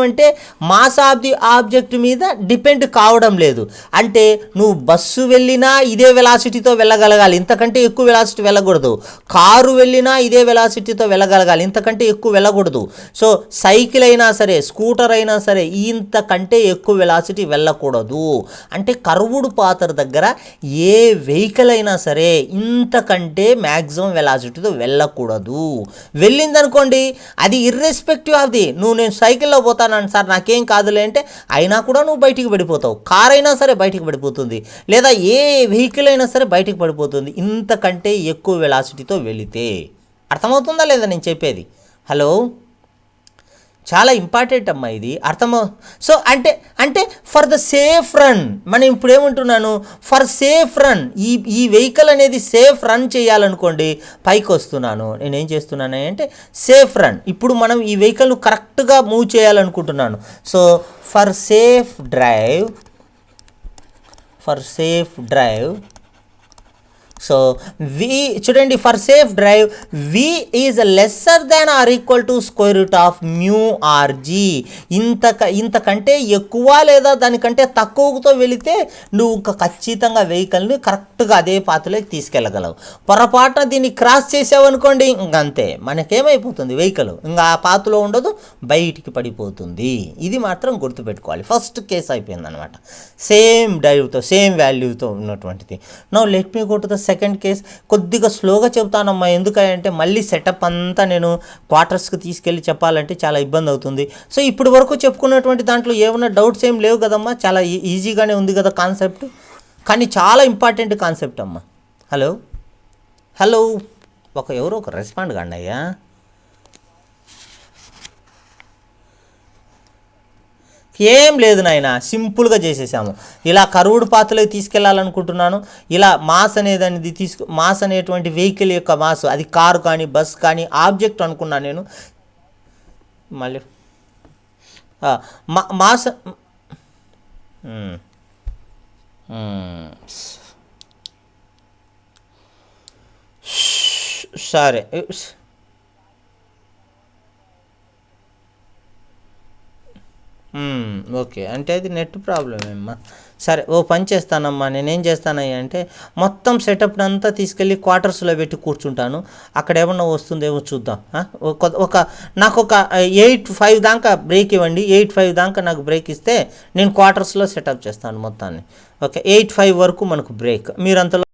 అంటే మాస్ ఆఫ్ ది ఆబ్జెక్ట్ మీద డిపెండ్ కావడం లేదు. అంటే నువ్వు బస్సు వెళ్ళినా ఇదే వెలాసిటీతో వెళ్ళగలగాలి, ఇంతకంటే ఎక్కువ వెలాసిటీ వెళ్ళకూడదు. కారు వెళ్ళినా ఇదే వెలాసిటీతో వెళ్ళగలగాలి, ఇంతకంటే ఎక్కువ వెళ్ళకూడదు. సో సైకిల్ అయినా సరే, స్కూటర్ అయినా సరే ఇంతకంటే ఎక్కువ వెలాసిటీ వెళ్ళకూడదు. అంటే కర్వ్డ్ పాత్ దగ్గర ఏ వెహికల్ అయినా సరే ఇంతకంటే మ్యాక్సిమం వెలాసిటీతో వెళ్ళకూడదు. వెళ్ళిందనుకోండి, అది ఇర్రెస్పెక్టివ్ ఆఫ్ ది, నేను సైకిల్లో పోతాను సార్ నాకేం కాదులే అంటే అయినా కూడా నువ్వు బయటికి పడిపోతావు. కార్ అయినా సరే బయటికి పడిపోతుంది, లేదా ఏ వెహికల్ అయినా సరే బయటికి పడిపోతుంది ఇంతకంటే ఎక్కువ వెలాసిటీతో వెళితే. అర్థమవుతుందా లేదా నేను చెప్పేది? హలో, చాలా ఇంపార్టెంట్ అమ్మా ఇది, అర్థమో. సో అంటే ఫర్ ద సేఫ్ రన్, మనం ఇప్పుడు ఏమంటున్నాను, ఫర్ సేఫ్ రన్, ఈ వెహికల్ అనేది సేఫ్ రన్ చేయాలనుకోండి, పైకి వస్తున్నాను, నేనేం చేస్తున్నాను అంటే సేఫ్ రన్. ఇప్పుడు మనం ఈ వెహికల్ను కరెక్ట్గా మూవ్ చేయాలనుకుంటున్నాను. So for safe drive, so V చూడండి, for safe drive V is lesser than or equal to √μrg. ఇంతకంటే ఎక్కువ లేదా దానికంటే తక్కువతో వెళితే నువ్వు ఖచ్చితంగా వెహికల్ని కరెక్ట్గా అదే పాత్రలోకి తీసుకెళ్ళగలవు. పొరపాటున దీన్ని క్రాస్ చేసావు అనుకోండి, ఇంకంతే, మనకేమైపోతుంది, వెహికల్ ఇంకా ఆ పాత్రలో ఉండదు, బయటికి పడిపోతుంది. ఇది మాత్రం గుర్తుపెట్టుకోవాలి. ఫస్ట్ కేసు అయిపోయింది అనమాట, సేమ్ డ్రైవ్తో సేమ్ వాల్యూతో ఉన్నటువంటిది. Now let me go to the second case కొద్దిగా స్లోగా చెప్తానమ్మా, ఎందుకంటే మళ్ళీ సెటప్ అంతా నేను క్వార్టర్స్కి తీసుకెళ్ళి చెప్పాలంటే చాలా ఇబ్బంది అవుతుంది. సో ఇప్పుడు వరకు చెప్పుకున్నటువంటి దాంట్లో ఏమైనా డౌట్స్ ఏం లేవు కదమ్మా, చాలా ఈజీగానే ఉంది కదా కాన్సెప్ట్, కానీ చాలా ఇంపార్టెంట్ కాన్సెప్ట్ అమ్మా. హలో హలో ఎవరో ఒక రెస్పాండ్ కాండి అయ్యా. ఏం లేదు నాయన, సింపుల్గా చేసేసాము. ఇలా కర్వ్డ్ పాత్లోకి తీసుకెళ్ళాలనుకుంటున్నాను. ఇలా మాస్ అనేది మాస్ అనేటువంటి వెహికల్ యొక్క మాస్, అది కారు కానీ బస్ కానీ ఆబ్జెక్ట్ అనుకున్నాను నేను. మళ్ళీ మాస్ సరే ఓకే, అంటే అది నెట్ ప్రాబ్లం ఏమ్మా. సరే ఓ పని చేస్తానమ్మా, నేనేం చేస్తానయ్యా అంటే మొత్తం సెటప్ అంతా తీసుకెళ్ళి క్వార్టర్స్లో పెట్టి కూర్చుంటాను. అక్కడ ఏమన్నా వస్తుందేమో చూద్దాం. నాకు ఒక 8-5 దాకా బ్రేక్ ఇవ్వండి. 8-5 దాకా నాకు బ్రేక్ ఇస్తే నేను క్వార్టర్స్లో సెటప్ చేస్తాను మొత్తాన్ని. ఓకే, 8-5 వరకు మనకు బ్రేక్. మీరు అంతలో